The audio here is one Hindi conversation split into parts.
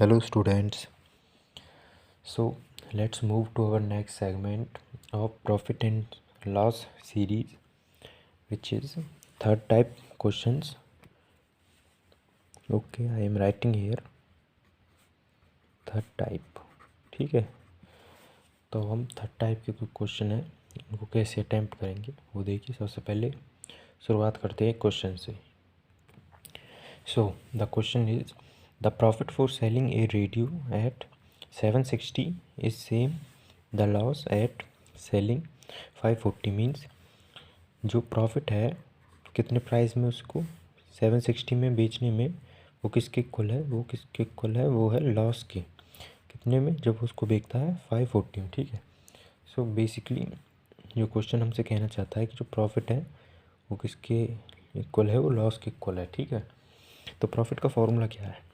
Hello students. So let's move to our next segment of profit and loss series, which is third type questions. Okay, I am writing here third type. ठीक है, तो हम थर्ड टाइप के कुछ क्वेश्चन हैं, उनको कैसे अटैम्प्ट करेंगे वो देखिए। सबसे पहले शुरुआत करते हैं क्वेश्चन से। So the question is, the profit for selling a radio at 760 is same the loss at selling 540 means जो प्रॉफिट है कितने प्राइस में उसको 760 में बेचने में वो किसके इक्वल है, वो किसके इक्वल है, वो है लॉस के कितने में जब उसको बेचता है 540 में। ठीक है, सो बेसिकली जो क्वेश्चन हमसे कहना चाहता है कि जो प्रॉफिट है वो किसके इक्वल है, वो लॉस के इक्वल है। ठीक है, तो प्रॉफिट का फॉर्मूला क्या है,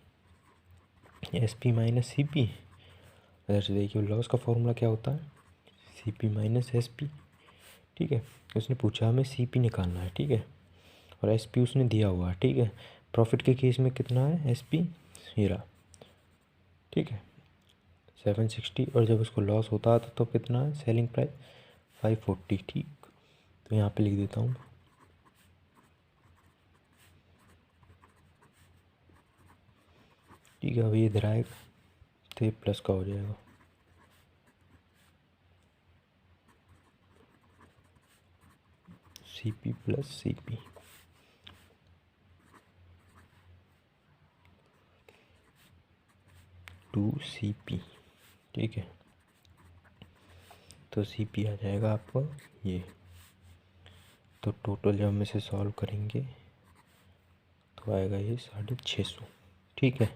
S P minus C P. इधर से देखिए लॉस का फॉर्मूला क्या होता है, C P minus S P. ठीक है, उसने पूछा हमें सी पी निकालना है। ठीक है, और एस पी उसने दिया हुआ है। ठीक है, प्रॉफिट के केस में कितना है एस पी हीरा। ठीक है, 760, और जब उसको लॉस होता है तो कितना है सेलिंग प्राइस 540। ठीक, तो यहाँ पे लिख देता हूँ ठीक है। अभी इधर आएगा तो ये प्लस का हो जाएगा, C P plus C P. Two C P. ठीक है, तो सी पी आ जाएगा आपका ये। तो टोटल जब हम इसे सॉल्व करेंगे तो आएगा ये 650। ठीक है,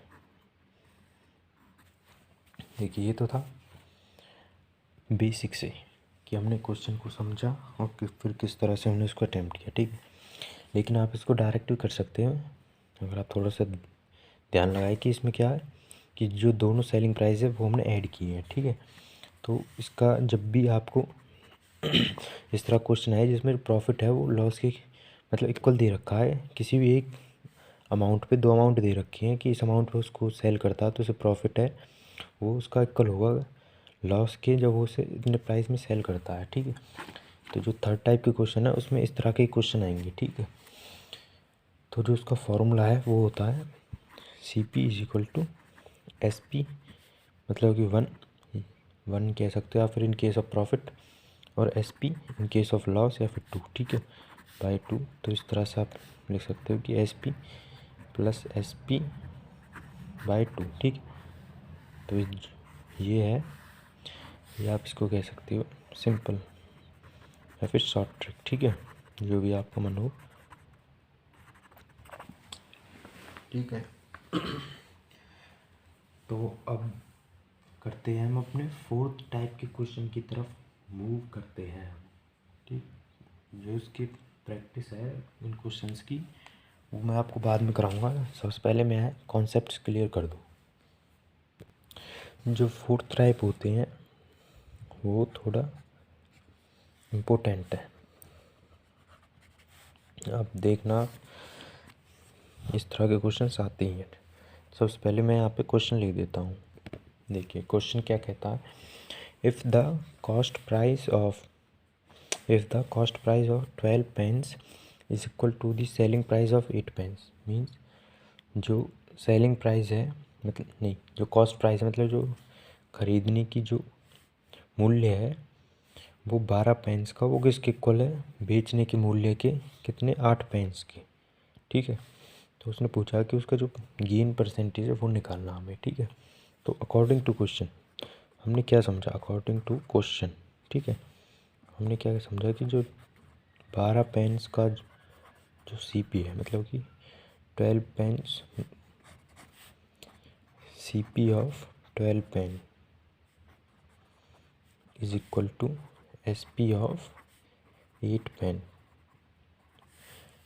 देखिए ये तो था बेसिक से कि हमने क्वेश्चन को समझा और फिर किस तरह से हमने इसको अटैम्प्ट किया। ठीक है, लेकिन आप इसको डायरेक्ट भी कर सकते हैं अगर आप थोड़ा सा ध्यान लगाए कि इसमें क्या है कि जो दोनों सेलिंग प्राइस है वो हमने ऐड किए हैं। ठीक है, तो इसका जब भी आपको इस तरह क्वेश्चन आए जिसमें प्रॉफिट है वो लॉस के मतलब इक्वल दे रखा है, किसी भी एक अमाउंट पे दो अमाउंट दे रखी हैं कि इस अमाउंट पे उसको सेल करता है तो उसे प्रॉफिट है वो उसका इक्वल होगा लॉस के जब वो उसे इतने प्राइस में सेल करता है। ठीक है, तो जो थर्ड टाइप के क्वेश्चन है उसमें इस तरह के क्वेश्चन आएंगे। ठीक है, तो जो उसका फॉर्मूला है वो होता है C P is equal to S P, मतलब कि वन कह सकते हो या फिर इन केस ऑफ प्रॉफिट, और S P in case of loss या फिर 2। ठीक है, बाई 2। तो इस तरह से आप लिख सकते हो कि S P plus S P by 2। ठीक है, तो ये है, या आप इसको कह सकते हो सिंपल या फिर शॉर्ट ट्रिक। ठीक है, जो भी आपका मन हो। ठीक है, तो अब करते हैं हम अपने फोर्थ टाइप के क्वेश्चन की तरफ मूव करते हैं। ठीक, जो इसकी प्रैक्टिस है इन क्वेश्चंस की वो मैं आपको बाद में कराऊंगा। सबसे पहले मैं कॉन्सेप्ट्स क्लियर कर दूँ। जो फोर्थ टाइप होते हैं वो थोड़ा इम्पोर्टेंट है, आप देखना इस तरह के क्वेश्चंस आते ही हैं। सबसे पहले मैं यहाँ पे क्वेश्चन लिख देता हूँ। देखिए क्वेश्चन क्या कहता है, if the cost price of 12 pence is equal to the selling price of 8 pence means जो सेलिंग प्राइस है मतलब नहीं, जो कॉस्ट प्राइस है मतलब जो खरीदने की जो मूल्य है वो 12 पेंस का, वो किसके इक्वल है, बेचने के मूल्य के कितने 8 पेंस के। ठीक है, तो उसने पूछा कि उसका जो गेन परसेंटेज है वो निकालना हमें। ठीक है, तो अकॉर्डिंग टू क्वेश्चन हमने क्या समझा, अकॉर्डिंग टू क्वेश्चन ठीक है हमने क्या समझा कि जो 12 पेंस का जो सी पी है मतलब कि 12 pence C P of 12 pen is equal to S P of 8 pen.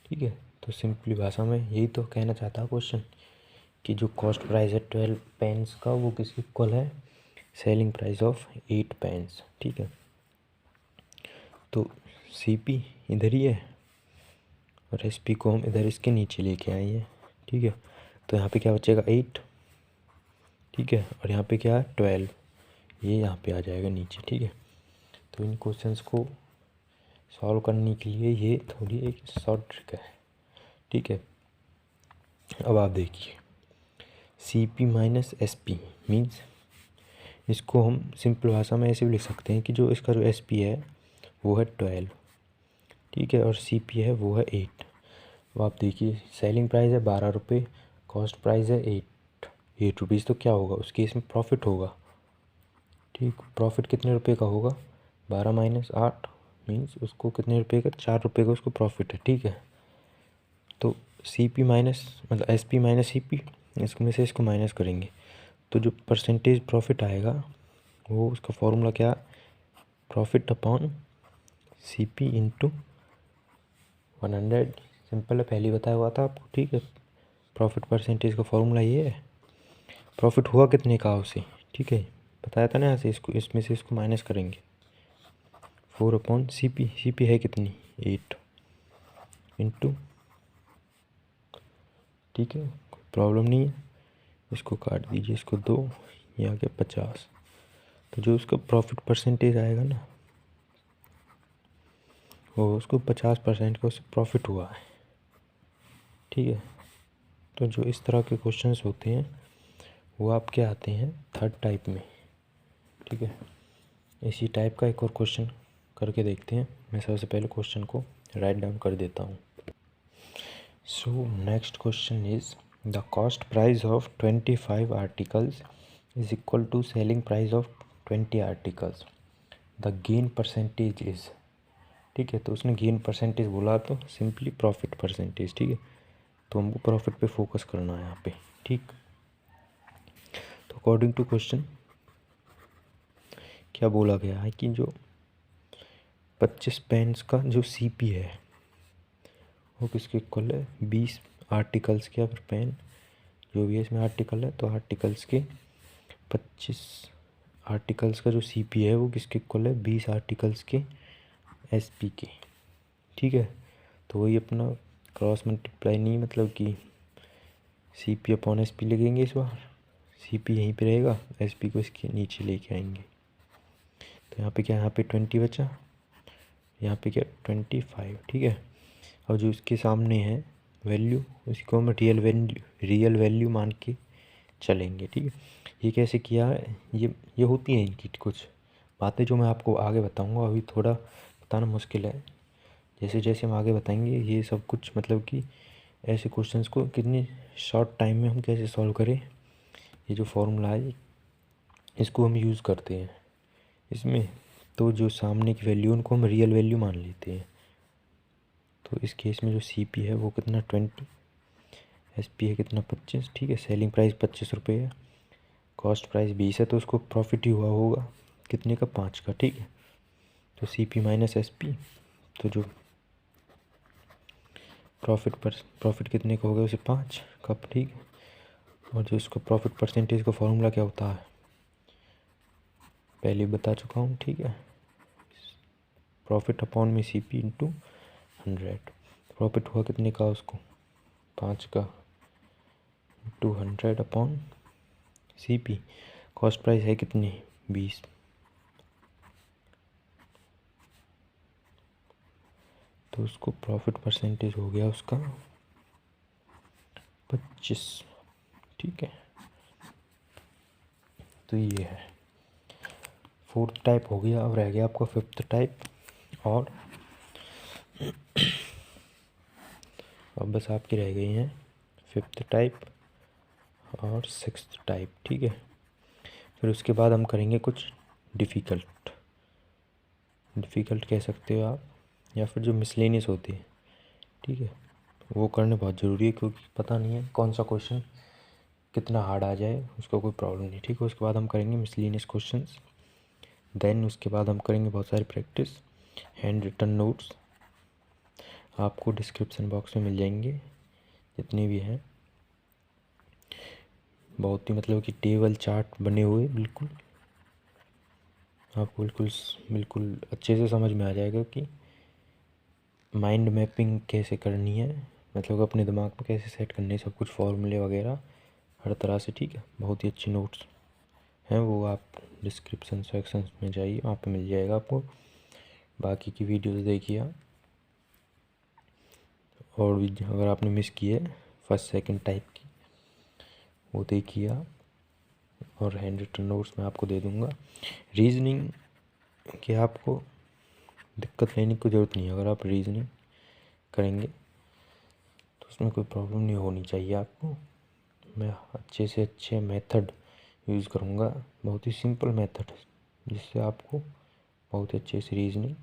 ठीक है, तो सिंपली भाषा में यही तो कहना चाहता है क्वेश्चन कि जो कॉस्ट प्राइस है 12 पेन्स का वो किसके इक्वल है, सेलिंग प्राइस ऑफ 8 पेन्स। ठीक है, तो सी पी इधर ही है और एस पी को हम इधर इसके नीचे लेके आए हैं। ठीक है, तो यहाँ पे क्या बचेगा 8। ठीक है। और यहाँ पे क्या है 12, ये यहाँ पे आ जाएगा नीचे। ठीक है, तो इन क्वेश्चंस को सॉल्व करने के लिए ये थोड़ी एक शॉर्ट ट्रिक है। ठीक है, अब आप देखिए CP माइनस SP मीन्स इसको हम सिंपल भाषा में ऐसे भी लिख सकते हैं कि जो इसका जो SP है वो है 12, ठीक है, और CP है वो है 8। अब आप देखिए सेलिंग प्राइस है 12 रुपये, कॉस्ट प्राइस है 8 रुपीज़, तो क्या होगा उस केस में प्रॉफिट होगा। ठीक, प्रॉफिट कितने रुपए का होगा, 12 माइनस 8 मीन्स उसको कितने रुपए का, 4 रुपये का उसको प्रॉफिट है। ठीक है, तो CP माइनस मतलब SP माइनस CP, इसमें से इसको माइनस करेंगे तो जो परसेंटेज प्रॉफिट आएगा वो उसका फॉर्मूला क्या, profit upon CP into 100। Simple है, पहले बताया हुआ था आपको। ठीक है, प्रॉफिट परसेंटेज का फॉर्मूला ये है। प्रॉफिट हुआ कितने का उसे, ठीक है, बताया था ना, यहाँ से इसको इसमें से इसको माइनस करेंगे 4 अपॉन CP है कितनी 8 इंटू, ठीक है, प्रॉब्लम नहीं है, इसको काट दीजिए, इसको 2, ये आ गया 50। तो जो उसका प्रॉफिट परसेंटेज आएगा ना वो उसको 50% का उससे प्रॉफिट हुआ है। ठीक है, तो जो इस तरह के क्वेश्चंस होते हैं वो आपके आते हैं थर्ड टाइप में। ठीक है, इसी टाइप का एक और क्वेश्चन करके देखते हैं। मैं सबसे पहले क्वेश्चन को राइट डाउन कर देता हूँ। So next question is the cost price of 25 articles is equal to selling price of 20 articles, the gain percentage is. ठीक है, तो उसने गेन परसेंटेज बोला तो सिंपली प्रॉफिट परसेंटेज। ठीक है, तो हमको प्रॉफिट पे फोकस करना है यहाँ पे। ठीक, तो अकॉर्डिंग टू क्वेश्चन क्या बोला गया है कि जो 25 पेन्स का जो CP है वो किसके इक्वल है, 20 आर्टिकल्स के, अगर पेन जो भी है इसमें आर्टिकल है तो आर्टिकल्स के 25 आर्टिकल्स का जो CP है वो किसके इक्वल है, 20 आर्टिकल्स के SP के। ठीक है, तो वही अपना क्रॉस मल्टीप्लाई नहीं, मतलब कि CP अपॉन SP लिखेंगे इस बार, CP यहीं पे रहेगा, SP को इसके नीचे लेके आएंगे। तो यहाँ पे क्या, यहाँ पे 20 बचा, यहाँ पे क्या 25। ठीक है, और जो इसके सामने है वैल्यू उसको हम रियल वैल्यू मान के चलेंगे। ठीक है, ये कैसे किया है, ये होती हैं इनकी कुछ बातें जो मैं आपको आगे बताऊंगा, अभी थोड़ा बताना मुश्किल है। जैसे जैसे हम आगे बताएंगे ये सब कुछ, मतलब कि ऐसे क्वेश्चंस को कितनी शॉर्ट टाइम में हम कैसे सॉल्व करें, ये जो फॉर्मूला है इसको हम यूज़ करते हैं इसमें। तो जो सामने की वैल्यू उनको हम रियल वैल्यू मान लेते हैं। तो इस केस में जो CP है वो कितना 20, SP है कितना 25। ठीक है, सेलिंग प्राइस 25 रुपये है, कॉस्ट प्राइस 20 है, तो उसको प्रॉफिट ही हुआ होगा कितने का, 5 का। ठीक है, तो CP माइनस SP, तो जो प्रॉफिट कितने का हो गया उसे 5 का। ठीक है, और जो इसको प्रॉफिट परसेंटेज का फॉर्मूला क्या होता है पहले बता चुका हूँ। ठीक है, प्रॉफिट अपॉन में CP इंटू 100। प्रॉफिट हुआ कितने का उसको 5 का, into 100 upon CP। Cost price है कितनी 20, तो उसको प्रॉफिट परसेंटेज हो गया उसका 25। ठीक है, तो ये है फोर्थ टाइप हो गया। अब रह गया आपका फिफ्थ टाइप, और अब बस आपकी रह गई हैं फिफ्थ टाइप और सिक्स्थ टाइप। ठीक है, फिर उसके बाद हम करेंगे कुछ डिफ़िकल्ट कह सकते हो आप, या फिर जो मिसलेनियस होती है। ठीक है, वो करने बहुत ज़रूरी है, क्योंकि पता नहीं है कौन सा क्वेश्चन कितना हार्ड आ जाए, उसको कोई प्रॉब्लम नहीं। ठीक है, उसके बाद हम करेंगे मिसलेनियस क्वेश्चंस, देन उसके बाद हम करेंगे बहुत सारी प्रैक्टिस, हैंड रिटन नोट्स आपको डिस्क्रिप्शन बॉक्स में मिल जाएंगे जितने भी हैं, बहुत ही मतलब कि टेबल चार्ट बने हुए, बिल्कुल आपको बिल्कुल अच्छे से समझ में आ जाएगा कि माइंड मैपिंग कैसे करनी है, मतलब अपने दिमाग में कैसे सेट करनी है, सब कुछ फॉर्मूले वगैरह हर तरह से, ठीक है। बहुत ही अच्छी नोट्स हैं, वो आप डिस्क्रिप्शन सेक्शन में जाइए, वहाँ पे मिल जाएगा आपको। बाकी की वीडियोस देखिए आप, और भी अगर आपने मिस की है फर्स्ट सेकंड टाइप की, वो देखिए आप। और हैंड रिटन नोट्स मैं आपको दे दूँगा। रीजनिंग कि आपको दिक्कत लेने की ज़रूरत नहीं है। अगर आप रीजनिंग करेंगे तो उसमें कोई प्रॉब्लम नहीं होनी चाहिए आपको। मैं अच्छे से अच्छे मेथड यूज़ करूँगा, बहुत ही सिंपल मेथड, जिससे आपको बहुत ही अच्छे से रीजनिंग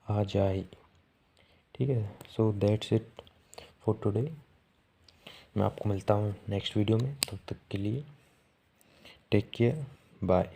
आ जाए, ठीक है। So that's it for today. मैं आपको मिलता हूँ नेक्स्ट वीडियो में, तब तक के लिए टेक केयर, बाय।